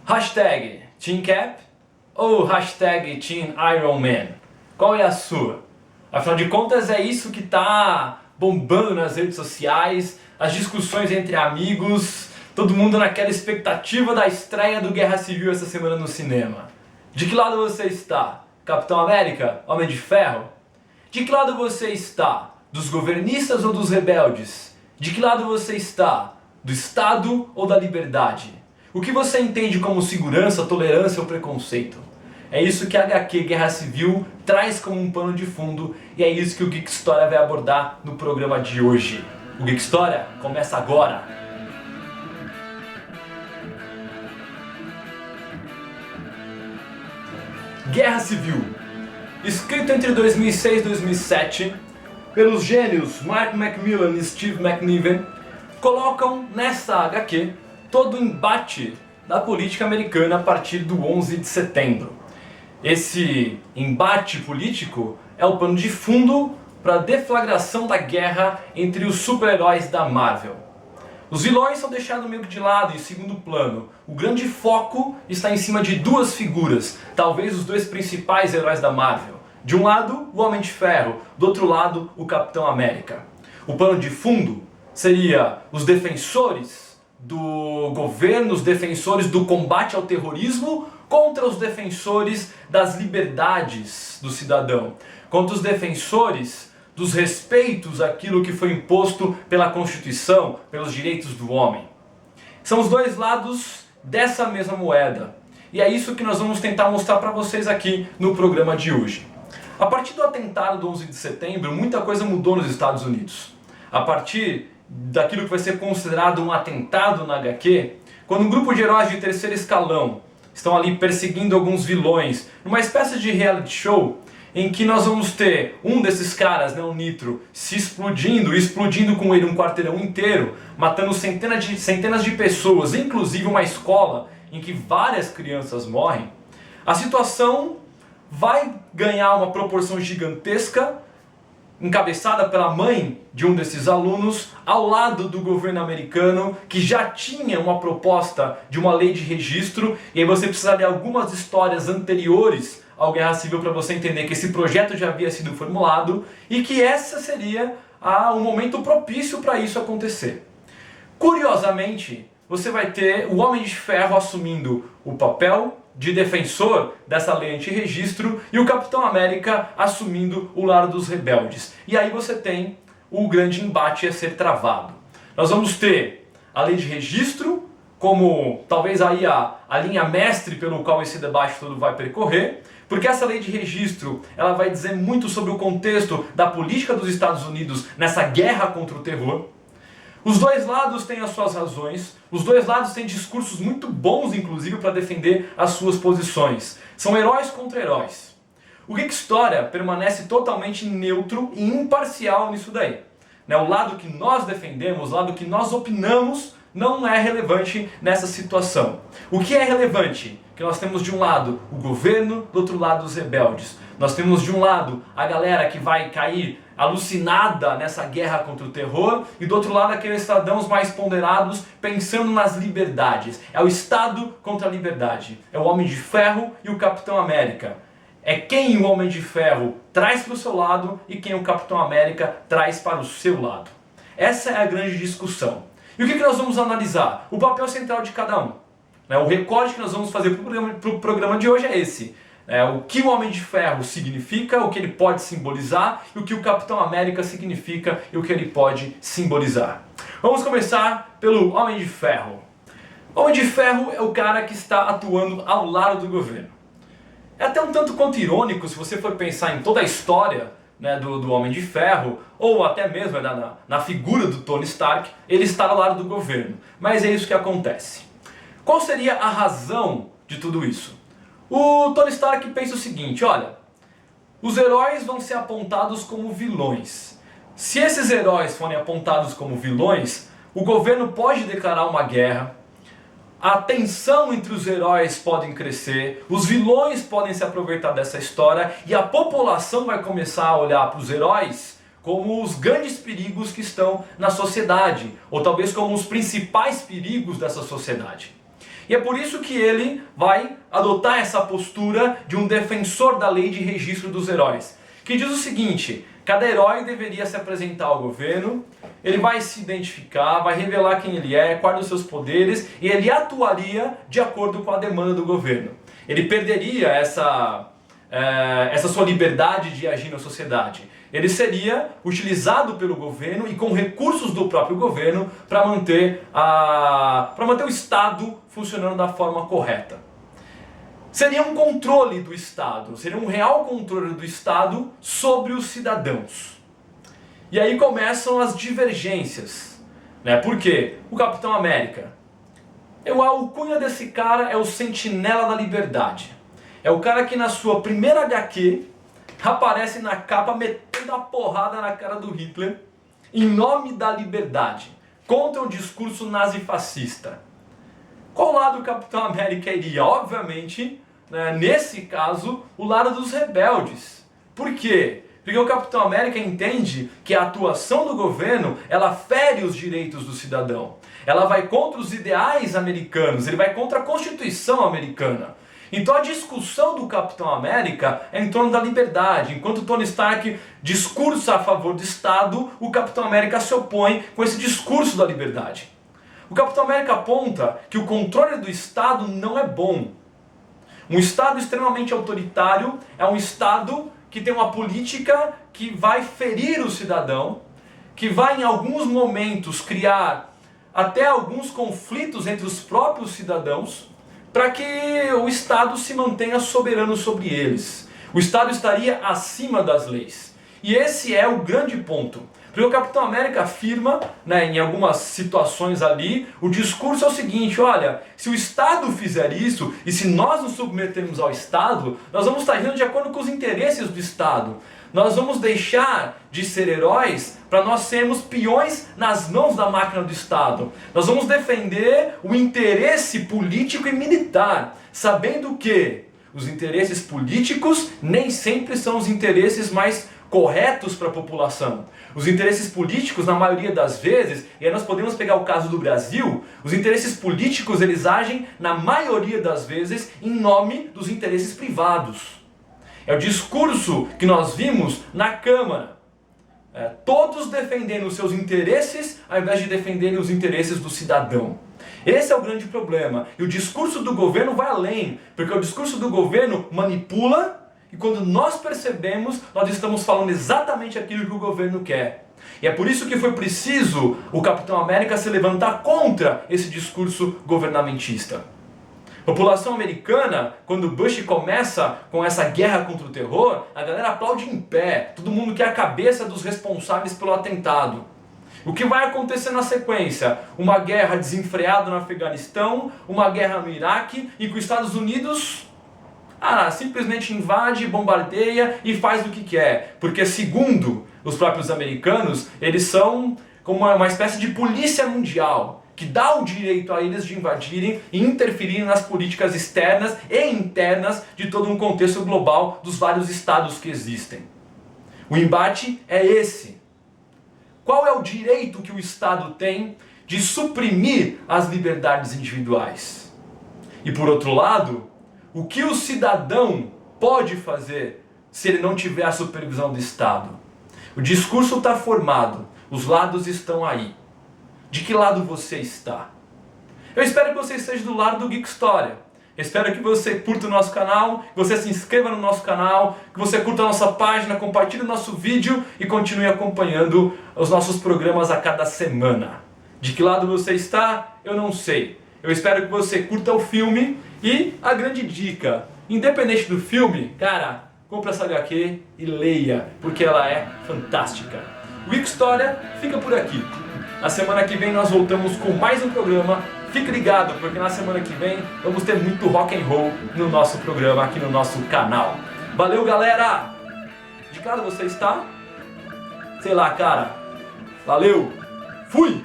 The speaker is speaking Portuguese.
Hashtag Team Cap ou hashtag Team Iron Man? Qual é a sua? Afinal de contas é isso que tá bombando nas redes sociais, as discussões entre amigos, todo mundo naquela expectativa da estreia do Guerra Civil essa semana no cinema. De que lado você está? Capitão América? Homem de Ferro? De que lado você está? Dos governistas ou dos rebeldes? De que lado você está? Do Estado ou da liberdade? O que você entende como segurança, tolerância ou preconceito? É isso que a HQ Guerra Civil traz como um pano de fundo e é isso que o Geek História vai abordar no programa de hoje. O Geek História começa agora! Guerra Civil, escrito entre 2006 e 2007 pelos gênios Mark McMillan e Steve McNiven, colocam nessa HQ todo o embate da política americana a partir do 11 de setembro. Esse embate político é o pano de fundo para a deflagração da guerra entre os super-heróis da Marvel. Os vilões são deixados meio que de lado, em segundo plano. O grande foco está em cima de duas figuras, talvez os dois principais heróis da Marvel. De um lado, o Homem de Ferro, do outro lado, o Capitão América. O pano de fundo seria os defensores do governo, os defensores do combate ao terrorismo contra os defensores das liberdades do cidadão, contra os defensores dos respeitos àquilo que foi imposto pela Constituição, pelos direitos do homem. São os dois lados dessa mesma moeda. E é isso que nós vamos tentar mostrar para vocês aqui no programa de hoje. A partir do atentado do 11 de setembro, muita coisa mudou nos Estados Unidos. A partir daquilo que vai ser considerado um atentado na HQ, quando um grupo de heróis de terceiro escalão estão ali perseguindo alguns vilões, numa espécie de reality show, em que nós vamos ter um desses caras, o Nitro, se explodindo com ele um quarteirão inteiro, matando centenas de pessoas, inclusive uma escola em que várias crianças morrem. A situação vai ganhar uma proporção gigantesca, encabeçada pela mãe de um desses alunos, ao lado do governo americano, que já tinha uma proposta de uma lei de registro, e aí você precisa ler algumas histórias anteriores ao Guerra Civil para você entender que esse projeto já havia sido formulado e que essa seria um momento propício para isso acontecer. Curiosamente, você vai ter o Homem de Ferro assumindo o papel de defensor dessa lei anti-registro e o Capitão América assumindo o lado dos rebeldes. E aí você tem o grande embate a ser travado. Nós vamos ter a lei de registro como talvez aí a linha mestre pelo qual esse debate todo vai percorrer, porque essa lei de registro ela vai dizer muito sobre o contexto da política dos Estados Unidos nessa guerra contra o terror. Os dois lados têm as suas razões, os dois lados têm discursos muito bons, inclusive, para defender as suas posições. São heróis contra heróis. O Geek História permanece totalmente neutro e imparcial nisso daí. O lado que nós defendemos, o lado que nós opinamos, não é relevante nessa situação. O que é relevante? Que nós temos de um lado o governo, do outro lado os rebeldes. Nós temos de um lado a galera que vai cair alucinada nessa guerra contra o terror e do outro lado aqueles cidadãos mais ponderados pensando nas liberdades. É o Estado contra a liberdade. É o Homem de Ferro e o Capitão América. É quem o Homem de Ferro traz para o seu lado e quem o Capitão América traz para o seu lado. Essa é a grande discussão. E o que nós vamos analisar? O papel central de cada um. O recorte que nós vamos fazer para o programa de hoje é esse. O que o Homem de Ferro significa, o que ele pode simbolizar, e o que o Capitão América significa e o que ele pode simbolizar. Vamos começar pelo Homem de Ferro. O Homem de Ferro é o cara que está atuando ao lado do governo. É até um tanto quanto irônico se você for pensar em toda a história do Homem de Ferro, ou até mesmo na figura do Tony Stark, ele está ao lado do governo. Mas é isso que acontece. Qual seria a razão de tudo isso? O Tony Stark pensa o seguinte, olha, os heróis vão ser apontados como vilões. Se esses heróis forem apontados como vilões, o governo pode declarar uma guerra, a tensão entre os heróis pode crescer, os vilões podem se aproveitar dessa história e a população vai começar a olhar para os heróis como os grandes perigos que estão na sociedade, ou talvez como os principais perigos dessa sociedade. E é por isso que ele vai adotar essa postura de um defensor da lei de registro dos heróis, que diz o seguinte: cada herói deveria se apresentar ao governo, ele vai se identificar, vai revelar quem ele é, quais os seus poderes, e ele atuaria de acordo com a demanda do governo. Ele perderia essa sua liberdade de agir na sociedade. Ele seria utilizado pelo governo e com recursos do próprio governo para manter o Estado funcionando da forma correta. Seria um controle do Estado, seria um real controle do Estado sobre os cidadãos. E aí começam as divergências, né? Por quê? O Capitão América. A alcunha desse cara é o Sentinela da Liberdade. É o cara que na sua primeira HQ aparece na capa metendo a porrada na cara do Hitler em nome da liberdade, contra o discurso nazifascista. Qual lado o Capitão América iria? Obviamente, né, nesse caso, o lado dos rebeldes. Por quê? Porque o Capitão América entende que a atuação do governo, ela fere os direitos do cidadão. Ela vai contra os ideais americanos, ele vai contra a Constituição americana. Então a discussão do Capitão América é em torno da liberdade. Enquanto Tony Stark discursa a favor do Estado, o Capitão América se opõe com esse discurso da liberdade. O Capitão América aponta que o controle do Estado não é bom. Um Estado extremamente autoritário é um Estado que tem uma política que vai ferir o cidadão, que vai em alguns momentos criar até alguns conflitos entre os próprios cidadãos, para que o Estado se mantenha soberano sobre eles. O Estado estaria acima das leis. E esse é o grande ponto. Porque o Capitão América afirma, né, em algumas situações ali, o discurso é o seguinte: olha, se o Estado fizer isso, e se nós nos submetermos ao Estado, nós vamos estar agindo de acordo com os interesses do Estado. Nós vamos deixar de ser heróis para nós sermos peões nas mãos da máquina do Estado. Nós vamos defender o interesse político e militar, sabendo que os interesses políticos nem sempre são os interesses mais corretos para a população. Os interesses políticos, na maioria das vezes, e aí nós podemos pegar o caso do Brasil, os interesses políticos eles agem, na maioria das vezes, em nome dos interesses privados. É o discurso que nós vimos na Câmara. Todos defendendo os seus interesses ao invés de defenderem os interesses do cidadão. Esse é o grande problema. E o discurso do governo vai além, porque o discurso do governo manipula e quando nós percebemos, nós estamos falando exatamente aquilo que o governo quer. E é por isso que foi preciso o Capitão América se levantar contra esse discurso governamentista. A população americana, quando Bush começa com essa guerra contra o terror, a galera aplaude em pé, todo mundo quer a cabeça dos responsáveis pelo atentado. O que vai acontecer na sequência? Uma guerra desenfreada no Afeganistão, uma guerra no Iraque, e que os Estados Unidos simplesmente invade, bombardeia e faz o que quer. Porque segundo os próprios americanos, eles são como uma espécie de polícia mundial, que dá o direito a eles de invadirem e interferirem nas políticas externas e internas de todo um contexto global dos vários estados que existem. O embate é esse. Qual é o direito que o Estado tem de suprimir as liberdades individuais? E por outro lado, o que o cidadão pode fazer se ele não tiver a supervisão do Estado? O discurso está formado, os lados estão aí. De que lado você está? Eu espero que você esteja do lado do Geek História. Eu espero que você curta o nosso canal, que você se inscreva no nosso canal, que você curta a nossa página, compartilhe o nosso vídeo e continue acompanhando os nossos programas a cada semana. De que lado você está? Eu não sei. Eu espero que você curta o filme e a grande dica, independente do filme, cara, compra essa HQ e leia, porque ela é fantástica. O Geek História fica por aqui. Na semana que vem nós voltamos com mais um programa. Fique ligado, porque na semana que vem vamos ter muito rock and roll no nosso programa, aqui no nosso canal. Valeu, galera! De que lado você está? Sei lá, cara. Valeu! Fui!